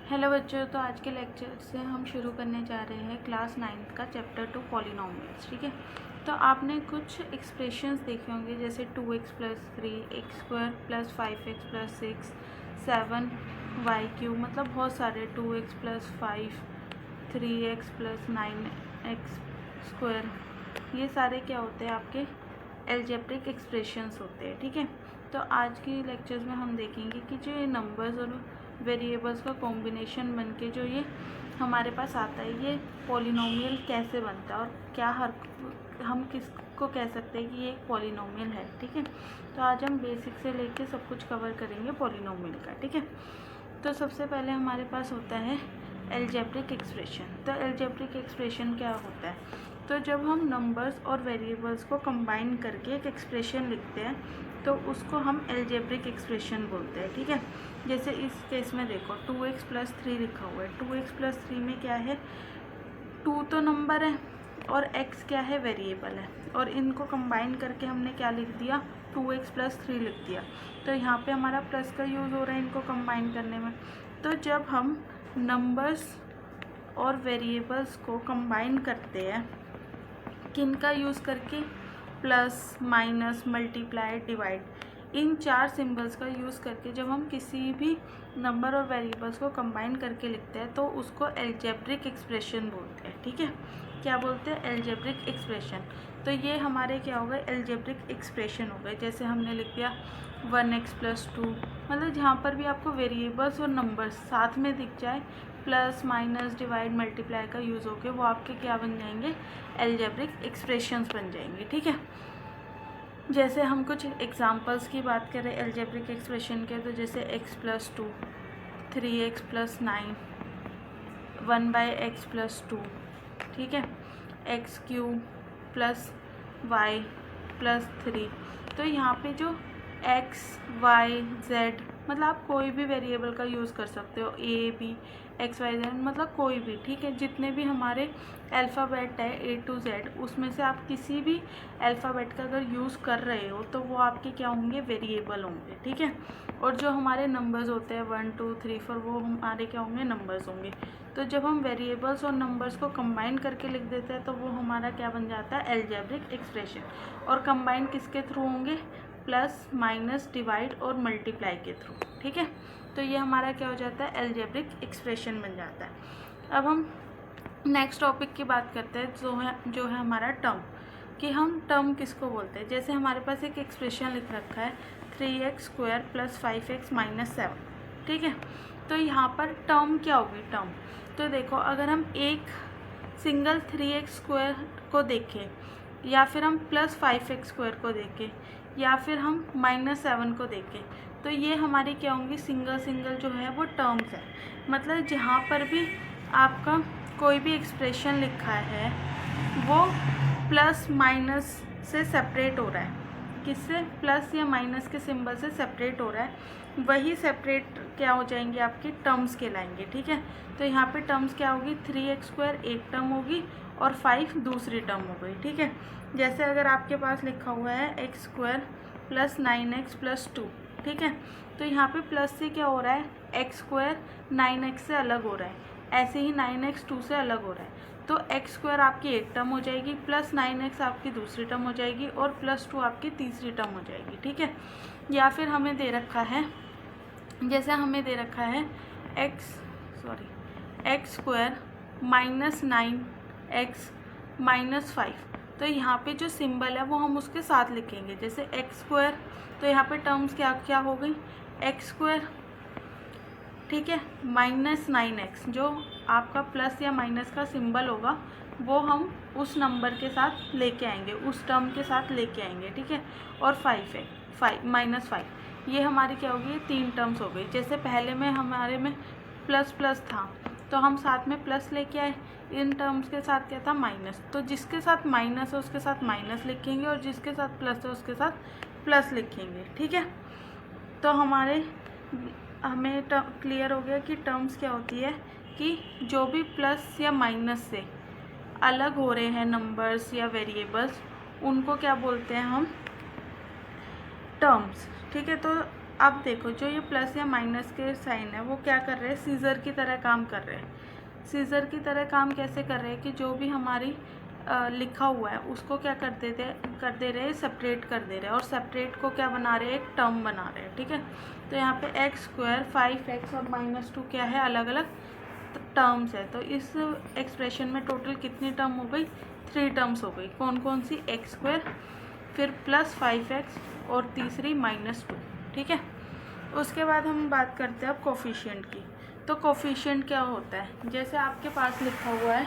Hello बच्चों, तो आज के लेक्चर से हम शुरू करने जा रहे हैं क्लास 9th का चैप्टर 2 पॉलिनोमियल्स। ठीक है, तो आपने कुछ एक्सप्रेशंस देखे होंगे जैसे 2x plus 3 x square plus 5x plus 6 7y³ मतलब बहुत सारे 2x plus 5 3x plus 9x square, ये सारे क्या होते हैं आपके एल्जेब्रिक एक्सप्रेशंस होते हैं। ठीक है, तो आज की लेक्चर्स में हम देखेंगे कि जो ये नंबर्स और वेरिएबल्स का कॉम्बिनेशन बनके जो ये हमारे पास आता है, ये पॉलिनोमियल कैसे बनता है और क्या हम किसको कह सकते हैं कि ये एक पॉलिनोमियल है। ठीक है, तो आज हम बेसिक से लेके सब कुछ कवर करेंगे पॉलिनोमियल का। ठीक है, तो सबसे पहले हमारे पास होता है एल्जेब्रिक एक्सप्रेशन। तो एल्जेब्रिक एक्सप्रेशन क्या होता है? तो जब हम नंबर्स और वेरिएबल्स को कंबाइन करके एक एक्सप्रेशन लिखते हैं तो उसको हम एल्जेब्रिक एक्सप्रेशन बोलते हैं। ठीक है, जैसे इस केस में देखो 2x प्लस 3 लिखा हुआ है। 2x प्लस 3 में क्या है, 2 तो नंबर है और x क्या है, वेरिएबल है, और इनको कंबाइन करके हमने क्या लिख दिया, 2x प्लस 3 लिख दिया। तो यहाँ पे हमारा प्लस का यूज़ हो रहा है इनको कंबाइन करने में। तो जब हम नंबर्स और वेरिएबल्स को कंबाइन करते हैं किन का यूज़ करके, प्लस माइनस मल्टीप्लाई डिवाइड, इन 4 सिंबल्स का यूज़ करके जब हम किसी भी नंबर और वेरिएबल्स को कंबाइन करके लिखते हैं तो उसको एल्जेब्रिक एक्सप्रेशन बोलते हैं। ठीक है, क्या बोलते हैं, एल्जेब्रिक एक्सप्रेशन। तो ये हमारे क्या हो गए, एल्जेब्रिक एक्सप्रेशन हो गए। जैसे हमने लिख दिया 1x प्लस 2, मतलब जहाँ पर भी आपको वेरिएबल्स और नंबर्स साथ में दिख जाए, प्लस माइनस डिवाइड मल्टीप्लाई का यूज़ होके वो आपके क्या बन जाएंगे, एल्जेब्रिक एक्सप्रेशंस बन जाएंगे। ठीक है, जैसे हम कुछ एग्जांपल्स की बात करें एल्जेब्रिक एक्सप्रेशन के, तो जैसे x plus 2 3x plus 9 1/x plus 2, ठीक है, x³ प्लस y प्लस 3। तो यहाँ पे जो x y z मतलब आप कोई भी वेरिएबल का यूज़ कर सकते हो, a b x y z मतलब कोई भी। ठीक है, जितने भी हमारे अल्फ़ाबेट है A to Z, उसमें से आप किसी भी अल्फ़ाबेट का अगर यूज़ कर रहे हो तो वो आपके क्या होंगे, वेरिएबल होंगे। ठीक है, और जो हमारे नंबर्स होते हैं 1 2 3 4 वो हमारे क्या होंगे, नंबर्स होंगे। तो जब हम वेरिएबल्स और नंबर्स को कंबाइन करके लिख देते हैं तो वो हमारा क्या बन जाता है, एल्जेब्रिक एक्सप्रेशन। और कंबाइन किसके थ्रू होंगे, प्लस माइनस डिवाइड और मल्टीप्लाई के थ्रू। ठीक है, तो ये हमारा क्या हो जाता है, एल्जेब्रिक एक्सप्रेशन बन जाता है। अब हम नेक्स्ट टॉपिक की बात करते हैं जो है हमारा टर्म, कि हम टर्म किसको बोलते हैं। जैसे हमारे पास एक एक्सप्रेशन लिख रखा है 3x square plus 5x minus 7। ठीक है, तो यहाँ पर टर्म क्या होगी, टर्म। तो देखो, अगर हम एक सिंगल 3x स्क्वायर को देखें, या फिर हम प्लस 5x स्क्वायर को देखें, या फिर हम माइनस 7 को देखें, तो ये हमारी क्या होंगी, सिंगल सिंगल जो है वो टर्म्स है। मतलब जहाँ पर भी आपका कोई भी एक्सप्रेशन लिखा है वो प्लस माइनस से सेपरेट हो रहा है, किससे, प्लस या माइनस के सिंबल से सेपरेट हो रहा है, वही सेपरेट क्या हो जाएंगे, आपकी टर्म्स कहलाएंगे। ठीक है, तो यहाँ पे टर्म्स क्या होगी, 3x स्क्वायर एक टर्म होगी और 5 दूसरी टर्म हो गई। ठीक है, जैसे अगर आपके पास लिखा हुआ है x square plus 9x plus 2, ठीक है, तो यहाँ पे प्लस से क्या हो रहा है, x स्क्वायर 9x से अलग हो रहा है, ऐसे ही 9x 2 से अलग हो रहा है। तो x स्क्वायर आपकी एक टर्म हो जाएगी, प्लस 9x आपकी दूसरी टर्म हो जाएगी और प्लस 2 आपकी तीसरी टर्म हो जाएगी। ठीक है, या फिर हमें दे रखा है, जैसे हमें दे रखा है x square minus 9x minus 5, तो यहाँ पे जो सिंबल है वो हम उसके साथ लिखेंगे। जैसे x स्क्वायर, तो यहाँ पे टर्म्स क्या क्या हो गई, x स्क्वायर, ठीक है, माइनस 9x, जो आपका प्लस या माइनस का सिंबल होगा वो हम उस नंबर के साथ लेके आएंगे, उस टर्म के साथ लेके आएंगे। ठीक है, और 5 है, 5 माइनस 5, ये हमारी क्या होगी, 3 टर्म्स हो गई। जैसे पहले में हमारे में प्लस प्लस था तो हम साथ में प्लस लेके आए, इन टर्म्स के साथ क्या था, माइनस, तो जिसके साथ माइनस है उसके साथ माइनस लिखेंगे और जिसके साथ प्लस है उसके साथ प्लस लिखेंगे। ठीक है, तो हमें क्लियर हो गया कि टर्म्स क्या होती है, कि जो भी प्लस या माइनस से अलग हो रहे हैं नंबर्स या वेरिएबल्स, उनको क्या बोलते हैं हम, टर्म्स। ठीक है, तो अब देखो जो ये प्लस या माइनस के साइन है वो क्या कर रहे हैं, सीजर की तरह काम कर रहे हैं। सीजर की तरह काम कैसे कर रहे हैं कि जो भी हमारी लिखा हुआ है उसको क्या कर दे रहे हैं, सेपरेट कर दे रहे हैं, और सेपरेट को क्या बना रहे हैं, एक टर्म बना रहे हैं। ठीक है, तो यहाँ पे एक्स स्क्वायर 5x और -2 क्या है, अलग अलग टर्म्स है। तो इस एक्सप्रेशन में टोटल कितनी टर्म हो गई, 3 टर्म्स हो गई। कौन कौन सी, एक्स स्क्वायर, फिर प्लस 5x और तीसरी -2। ठीक है, उसके बाद हम बात करते हैं अब कोफिशिएंट की। तो कोफिशिएंट क्या होता है, जैसे आपके पास लिखा हुआ है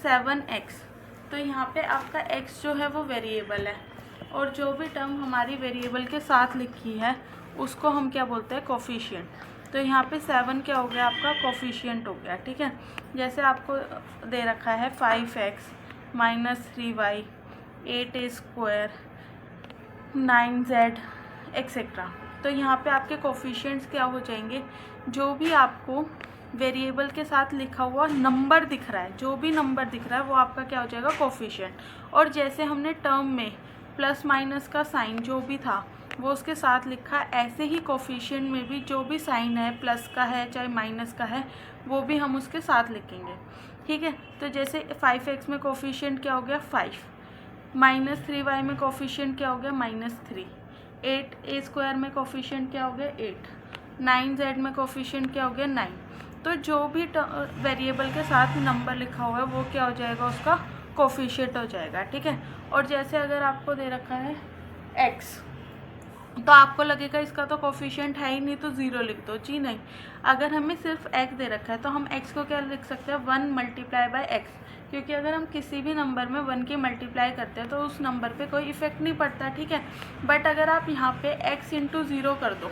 7x, तो यहाँ पे आपका x जो है वो वेरिएबल है, और जो भी टर्म हमारी वेरिएबल के साथ लिखी है उसको हम क्या बोलते हैं, कोफिशिएंट। तो यहाँ पे 7 क्या हो गया, आपका कोफिशिएंट हो गया। ठीक है, जैसे आपको दे रखा है 5x -3y 8a square 9z etcetera. तो यहाँ पे आपके कोफिशिएंट्स क्या हो जाएंगे, जो भी आपको वेरिएबल के साथ लिखा हुआ नंबर दिख रहा है, जो भी नंबर दिख रहा है वो आपका क्या हो जाएगा, कोफिशिएंट। और जैसे हमने टर्म में प्लस माइनस का साइन जो भी था वो उसके साथ लिखा, ऐसे ही कोफिशिएंट में भी जो भी साइन है, प्लस का है चाहे माइनस का है, वो भी हम उसके साथ लिखेंगे। ठीक है, तो जैसे 5x में कोफिशिएंट क्या हो गया, 5, -3y में कोफिशिएंट क्या हो गया, -3, 8a स्क्वायर में कोफिशिएंट क्या हो गया, 8, 9z में कोफिशिएंट क्या हो गया, 9। तो जो भी वेरिएबल के साथ नंबर लिखा हुआ है वो क्या हो जाएगा, उसका कोफिशिएंट हो जाएगा। ठीक है, और जैसे अगर आपको दे रखा है x, तो आपको लगेगा इसका तो कोफिशिएंट है ही नहीं तो 0 लिख दो। जी नहीं, अगर हमें सिर्फ x दे रखा है तो हम x को क्या लिख सकते हैं, 1 × x, क्योंकि अगर हम किसी भी नंबर में 1 की मल्टीप्लाई करते हैं तो उस नंबर पे कोई इफेक्ट नहीं पड़ता। ठीक है, बट अगर आप यहाँ पे x × 0 कर दो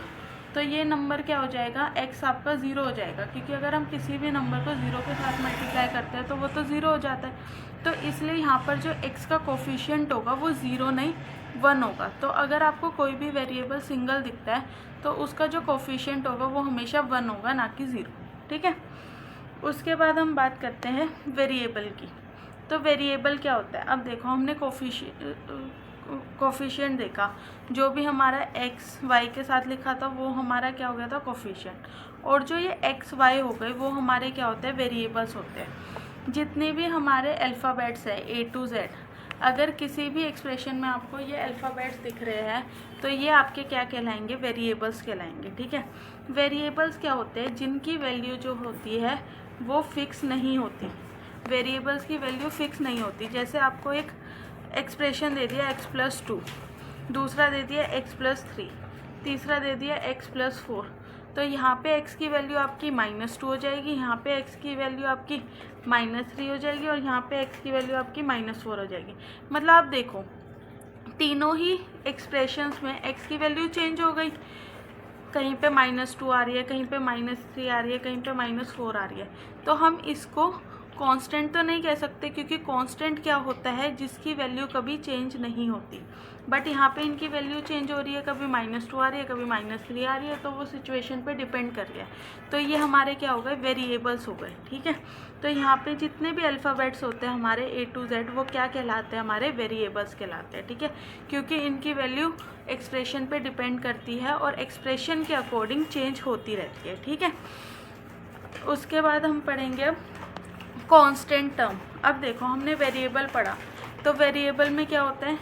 तो ये नंबर क्या हो जाएगा, x आपका 0 हो जाएगा, क्योंकि अगर हम किसी भी नंबर को 0 के साथ मल्टीप्लाई करते हैं तो वो तो 0 हो जाता है। तो इसलिए यहाँ पर जो x का कोफिशिएंट होगा वो 0 नहीं 1 होगा। तो अगर आपको कोई भी वेरिएबल सिंगल दिखता है तो उसका जो कोफिशिएंट होगा वो हमेशा 1 होगा, ना कि 0। ठीक है, उसके बाद हम बात करते हैं वेरिएबल की। तो वेरिएबल क्या होता है, अब देखो हमने कोफिशिएंट देखा, जो भी हमारा x y के साथ लिखा था वो हमारा क्या हो गया था, कोफिशिएंट। और जो ये x y हो गए वो हमारे क्या होते हैं, वेरिएबल्स होते हैं। जितने भी हमारे अल्फ़ाबेट्स है A to Z, अगर किसी भी एक्सप्रेशन में आपको ये अल्फ़ाबेट्स दिख रहे हैं तो ये आपके क्या कहलाएंगे, वेरिएबल्स कहलाएंगे। ठीक है, वेरिएबल्स क्या होते हैं, जिनकी वैल्यू जो होती है वो फिक्स नहीं होती। वेरिएबल्स की वैल्यू फिक्स नहीं होती। जैसे आपको एक एक्सप्रेशन दे दिया x+2, दूसरा दे दिया x+3, तीसरा दे दिया x+4, तो यहाँ पे x की वैल्यू आपकी -2 हो जाएगी, यहाँ पे x की वैल्यू आपकी -3 हो जाएगी, और यहाँ पे x की वैल्यू आपकी -4 हो जाएगी। मतलब आप देखो तीनों ही एक्सप्रेशंस में x की वैल्यू चेंज हो गई, कहीं पे -2 आ रही है, कहीं पे -3 आ रही है, कहीं पे -4 आ रही है। तो हम इसको कांस्टेंट तो नहीं कह सकते, क्योंकि कांस्टेंट क्या होता है, जिसकी वैल्यू कभी चेंज नहीं होती। बट यहाँ पे इनकी वैल्यू चेंज हो रही है, कभी -2 आ रही है, कभी -3 आ रही है, तो वो सिचुएशन पे डिपेंड कर रही है। तो ये हमारे क्या हो गए, वेरिएबल्स हो गए। ठीक है, तो यहाँ पे जितने भी अल्फ़ाबेट्स होते हैं हमारे A to Z वो क्या कहलाते हैं, हमारे वेरिएबल्स कहलाते हैं। ठीक है, क्योंकि इनकी वैल्यू एक्सप्रेशन पे डिपेंड करती है और एक्सप्रेशन के अकॉर्डिंग चेंज होती रहती है। ठीक है, उसके बाद हम पढ़ेंगे अब कांस्टेंट टर्म। अब देखो हमने वेरिएबल पढ़ा, तो वेरिएबल में क्या होता है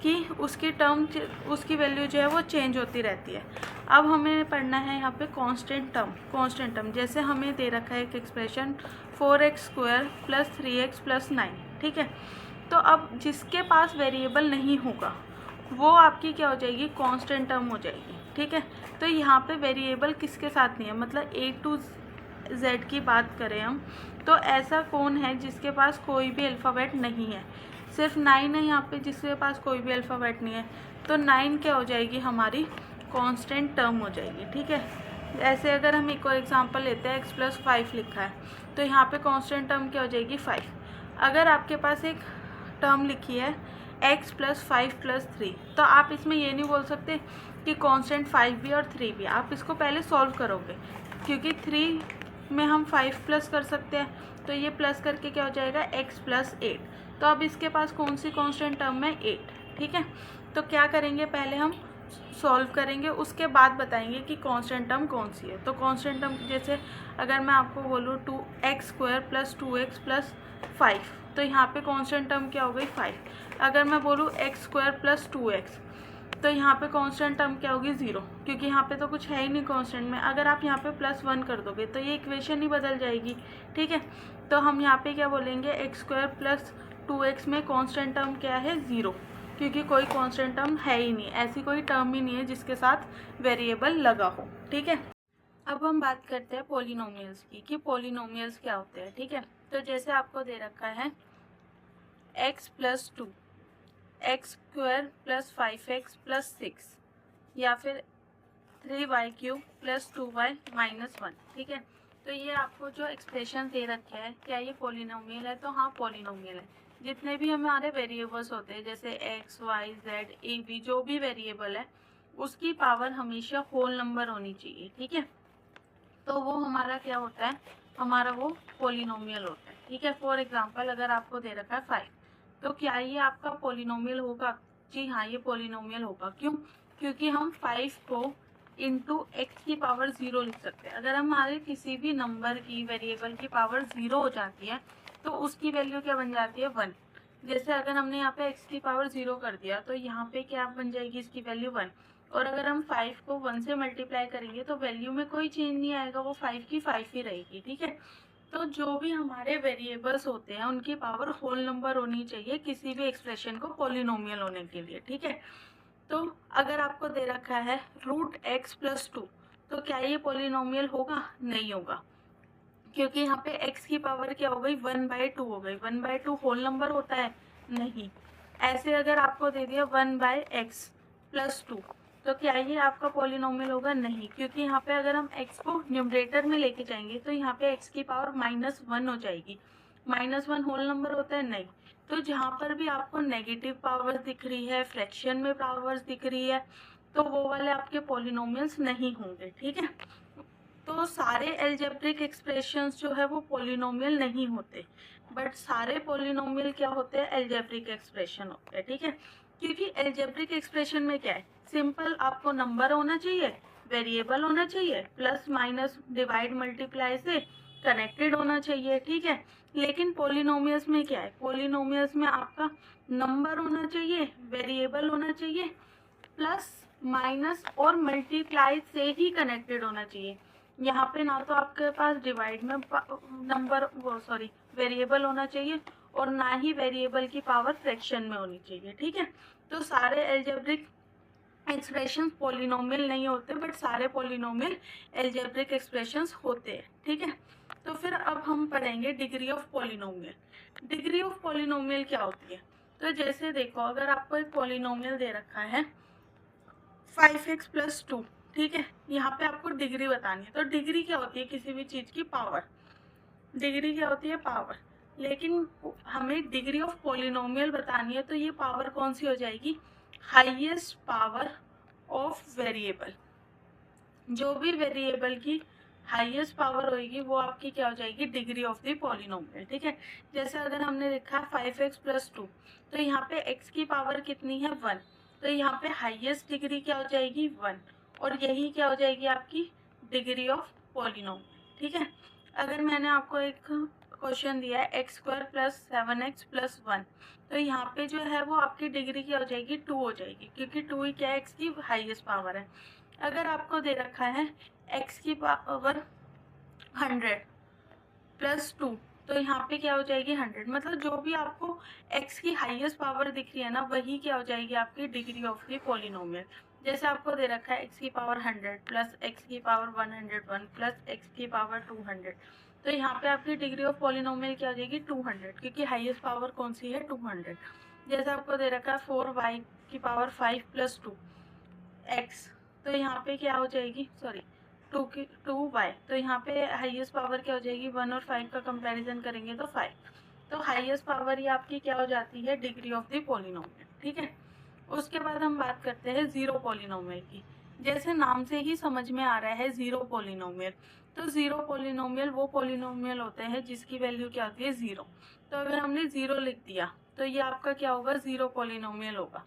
कि उसकी वैल्यू जो है वो चेंज होती रहती है। अब हमें पढ़ना है यहाँ पे कांस्टेंट टर्म। जैसे हमें दे रखा है एक एक्सप्रेशन 4x² + 3x + 9। ठीक है, तो अब जिसके पास वेरिएबल नहीं होगा वो आपकी क्या हो जाएगी, कांस्टेंट टर्म हो जाएगी। ठीक है, तो यहाँ पे वेरिएबल किसके साथ नहीं है, मतलब A to Z की बात करें हम, तो ऐसा कौन है जिसके पास कोई भी अल्फ़ाबेट नहीं है, सिर्फ 9 है यहाँ पे जिसके पास कोई भी अल्फ़ाबेट नहीं है। तो 9 क्या हो जाएगी, हमारी कांस्टेंट टर्म हो जाएगी। ठीक है, ऐसे अगर हम एक और एग्जांपल लेते हैं, x+5 लिखा है, तो यहाँ पे कांस्टेंट टर्म क्या हो जाएगी, 5। अगर आपके पास एक टर्म लिखी है x+5 + 3, तो आप इसमें ये नहीं बोल सकते कि कांस्टेंट 5 भी और 3 भी, आप इसको पहले सॉल्व करोगे, क्योंकि 3 में हम 5 प्लस कर सकते हैं, तो ये प्लस करके क्या हो जाएगा, x+8। तो अब इसके पास कौन सी कांस्टेंट टर्म है, 8। ठीक है, तो क्या करेंगे, पहले हम सॉल्व करेंगे, उसके बाद बताएंगे कि कांस्टेंट टर्म कौन सी है। तो कांस्टेंट टर्म जैसे अगर मैं आपको बोलूँ 2x² + 2x + 5, तो यहाँ पे कांस्टेंट टर्म क्या हो गई 5। अगर मैं बोलूँ x² + 2x, तो यहाँ पे कांस्टेंट टर्म क्या होगी 0, क्योंकि यहाँ पे तो कुछ है ही नहीं कांस्टेंट में। अगर आप यहाँ पे +1 कर दोगे तो ये इक्वेशन ही बदल जाएगी, ठीक है। तो हम यहाँ पे क्या बोलेंगे, x² + 2x में कांस्टेंट टर्म क्या है 0, क्योंकि कोई कांस्टेंट टर्म है ही नहीं, ऐसी कोई टर्म ही नहीं है जिसके साथ वेरिएबल लगा हो, ठीक है। अब हम बात करते हैं पॉलिनोमियल्स की कि पॉलिनोमियल्स क्या होते हैं, ठीक है। तो जैसे आपको दे रखा है x + 2, x² + 5x + 6, या फिर 3y³ + 2y - 1, ठीक है। तो ये आपको जो एक्सप्रेशन दे रखे हैं, क्या ये पॉलिनोमियल है? तो हाँ पॉलिनोमियल है। जितने भी हमारे वेरिएबल्स होते हैं जैसे x, y, z, a, b, जो भी वेरिएबल है उसकी पावर हमेशा होल नंबर होनी चाहिए, ठीक है। तो वो हमारा क्या होता है, हमारा वो पॉलिनोमियल होता है, ठीक है। फॉर एग्जांपल अगर आपको दे रखा है 5, तो क्या ये आपका पॉलिनोमियल होगा? जी हाँ, ये पॉलिनोमियल होगा। क्यों? क्योंकि हम 5 को इंटू x की पावर 0 लिख सकते हैं। अगर हमारे किसी भी नंबर की, वेरिएबल की पावर 0 हो जाती है तो उसकी वैल्यू क्या बन जाती है 1। जैसे अगर हमने यहाँ पे x की पावर 0 कर दिया तो यहाँ पे क्या बन जाएगी इसकी वैल्यू 1। और अगर हम 5 को 1 से मल्टीप्लाई करेंगे तो वैल्यू में कोई चेंज नहीं आएगा, वो 5 की 5 ही रहेगी, ठीक है। तो जो भी हमारे वेरिएबल्स होते हैं उनकी पावर होल नंबर होनी चाहिए किसी भी एक्सप्रेशन को पॉलिनोमियल होने के लिए, ठीक है। तो अगर आपको दे रखा है √x + 2, तो क्या ये पॉलिनोमियल होगा? नहीं होगा, क्योंकि यहाँ पे x की पावर क्या हो गई 1/2 हो गई। 1/2 होल नंबर होता है? नहीं। ऐसे अगर आपको दे दिया 1/x + 2, तो क्या ये आपका पॉलिनोमियल होगा? नहीं, क्योंकि यहाँ पे अगर हम x को न्यूमरेटर में लेके जाएंगे तो यहाँ पे x की पावर -1 हो जाएगी। -1 होल नंबर होता है? नहीं। तो जहाँ पर भी आपको नेगेटिव पावर दिख रही है, फ्रैक्शन में पावर्स दिख रही है, तो वो वाले आपके पॉलिनोमियल्स नहीं होंगे, ठीक है। तो सारे एल्जेब्रिक एक्सप्रेशंस जो है वो पॉलिनोमियल नहीं होते, बट सारे पॉलिनोमियल क्या होते हैं? एल्जेब्रिक एक्सप्रेशन होते हैं, ठीक है। क्योंकि एल्जेब्रिक एक्सप्रेशन में क्या है, सिंपल आपको नंबर होना चाहिए, वेरिएबल होना चाहिए, प्लस माइनस डिवाइड मल्टीप्लाई से कनेक्टेड होना चाहिए, ठीक है। लेकिन पॉलिनोमियल्स में क्या है, पॉलिनोमियल्स में आपका नंबर होना चाहिए, वेरिएबल होना चाहिए, प्लस माइनस और मल्टीप्लाई से ही कनेक्टेड होना चाहिए। यहाँ पे ना तो आपके पास डिवाइड में नंबर वेरिएबल होना चाहिए, और ना ही वेरिएबल की पावर फ्रैक्शन में होनी चाहिए, ठीक है। तो सारे एल्जेब्रिक एक्सप्रेशन पॉलिनोमियल नहीं होते, बट सारे पॉलिनोमियल एल्जेब्रिक एक्सप्रेशंस होते हैं, ठीक है। तो फिर अब हम पढ़ेंगे degree of polynomial. Degree of polynomial क्या होती है? तो जैसे देखो, अगर आपको एक पॉलिनोमियल दे रखा है 5x + 2, ठीक है। यहाँ पे आपको डिग्री बतानी है। तो डिग्री क्या होती है किसी भी चीज की? पावर। डिग्री क्या होती है? पावर। लेकिन हमें डिग्री ऑफ पॉलिनोमियल बतानी है, तो ये पावर कौन सी हो जाएगी? Highest power of variable. जो भी वेरिएबल की हाईएस्ट पावर होगी वो आपकी क्या हो जाएगी? डिग्री ऑफ द पॉलिनोमियल, ठीक है। जैसे अगर हमने लिखा 5x + 2, तो यहाँ पे x की पावर कितनी है? 1। तो यहाँ पे हाईएस्ट डिग्री क्या हो जाएगी? 1, और यही क्या हो जाएगी आपकी डिग्री ऑफ पॉलिनोमियल, ठीक है। अगर मैंने आपको एक क्वेश्चन दिया है x² + 7x + 1, तो यहाँ पे जो है वो आपकी डिग्री क्या हो जाएगी? 2 हो जाएगी, क्योंकि 2 ही क्या है? x की हाईएस्ट पावर है। अगर आपको दे रखा है x की पावर 100 + 2, तो यहाँ पे क्या हो जाएगी? 100। मतलब जो भी आपको x की हाईएस्ट पावर दिख रही है ना, वही क्या हो जाएगी? आपकी डिग्री ऑफ द पॉलिनोमियल। जैसे आपको दे रखा है x की पावर 100 + x की पावर 101 + x की पावर 200, तो यहाँ पे आपकी डिग्री ऑफ पॉलिनोमियल क्या हो जाएगी? 200, क्योंकि हाईएस्ट पावर कौन सी है? 200। जैसे आपको दे रखा है 4y की पावर 5 + 2x, तो यहाँ पे क्या हो जाएगी? 2y, तो यहाँ पे हाईएस्ट पावर क्या हो जाएगी? 1 और 5 का कंपैरिजन करेंगे तो 5। तो हाईएस्ट पावर ही आपकी क्या हो जाती है? डिग्री ऑफ द पॉलिनोमियल, ठीक है। उसके बाद हम बात करते हैं जीरो पॉलिनोमियल की। जैसे नाम से ही समझ में आ रहा है जीरो पॉलिनोमियल, तो जीरो पॉलिनोमियल वो पॉलिनोमियल होते हैं जिसकी वैल्यू क्या होती है? 0। तो अगर हमने 0 लिख दिया तो ये आपका क्या होगा? जीरो पॉलिनोमियल होगा।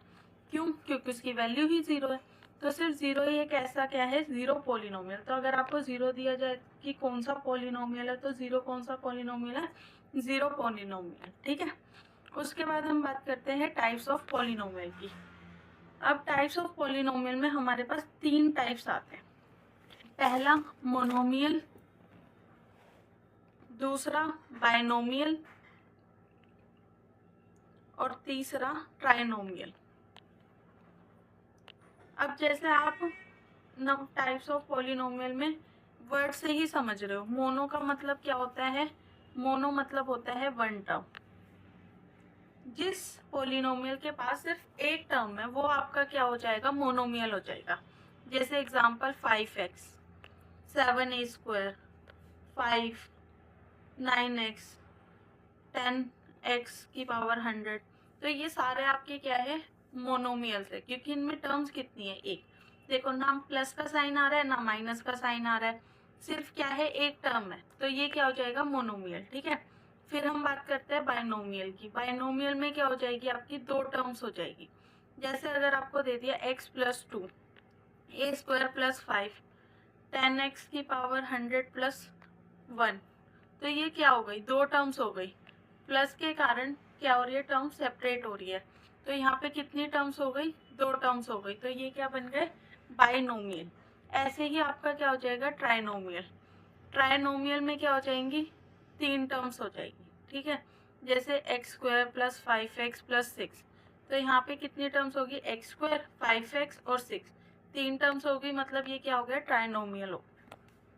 क्यों? क्योंकि उसकी वैल्यू ही 0 है। तो सिर्फ ज़ीरो ही एक ऐसा क्या है, ज़ीरो पॉलिनोमियल। तो अगर आपको ज़ीरो दिया जाए कि कौन सा पॉलिनोमियल है, तो ज़ीरो कौन सा पॉलिनोमियल है, ज़ीरो पॉलिनोमियल। ठीक है, उसके बाद हम बात करते हैं टाइप्स ऑफ पॉलिनोमियल की। अब टाइप्स ऑफ पॉलिनोमियल में हमारे पास 3 टाइप्स आते हैं। पहला मोनोमियल, दूसरा बाइनोमियल और तीसरा ट्राइनोमियल। अब जैसे आप टाइप्स ऑफ पॉलिनोमियल में वर्ड से ही समझ रहे हो, मोनो का मतलब क्या होता है, मोनो मतलब होता है वन टर्म। जिस पॉलिनोमियल के पास सिर्फ एक टर्म है वो आपका क्या हो जाएगा, मोनोमियल हो जाएगा। जैसे example 5x, 7a², 5, 9x, 10x की पावर 100। तो ये सारे आपके क्या है, मोनोमियल्स है, क्योंकि इनमें टर्म्स कितनी है, एक। देखो ना प्लस का साइन आ रहा है ना माइनस का साइन आ रहा है, सिर्फ क्या है, एक टर्म है, तो ये क्या हो जाएगा, मोनोमियल। ठीक है, फिर हम बात करते हैं बाइनोमियल की। बाइनोमियल में क्या हो जाएगी, आपकी दो टर्म्स हो जाएगी। जैसे अगर आपको दे दिया x+2, a² + 5, 10x की पावर 100+1, तो ये क्या हो गई, दो टर्म्स हो गई। प्लस के कारण क्या हो रही है, टर्म सेपरेट हो रही है, तो यहाँ पे कितनी टर्म्स हो गई, दो टर्म्स हो गई, तो ये क्या बन गए, बाइनोमियल। ऐसे ही आपका क्या हो जाएगा, ट्राइनोमियल। ट्राइनोमियल में क्या हो जाएंगी, तीन टर्म्स हो जाएगी। ठीक है, जैसे x² + 5x + 6, तो यहाँ पे कितनी टर्म्स होगी, x², 5x और 6, तीन टर्म्स होगी, मतलब ये क्या हो गया, ट्राइनोमियल हो।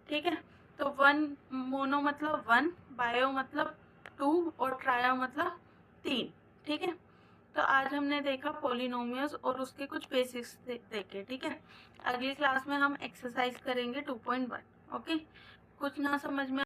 ठीक है, तो वन मोनो मतलब वन, बायो मतलब टू और ट्रायो मतलब तीन। ठीक है, तो आज हमने देखा पॉलिनोमियल्स और उसके कुछ बेसिक्स देखे। ठीक है, अगली क्लास में हम एक्सरसाइज करेंगे 2.1। ओके, कुछ ना समझ में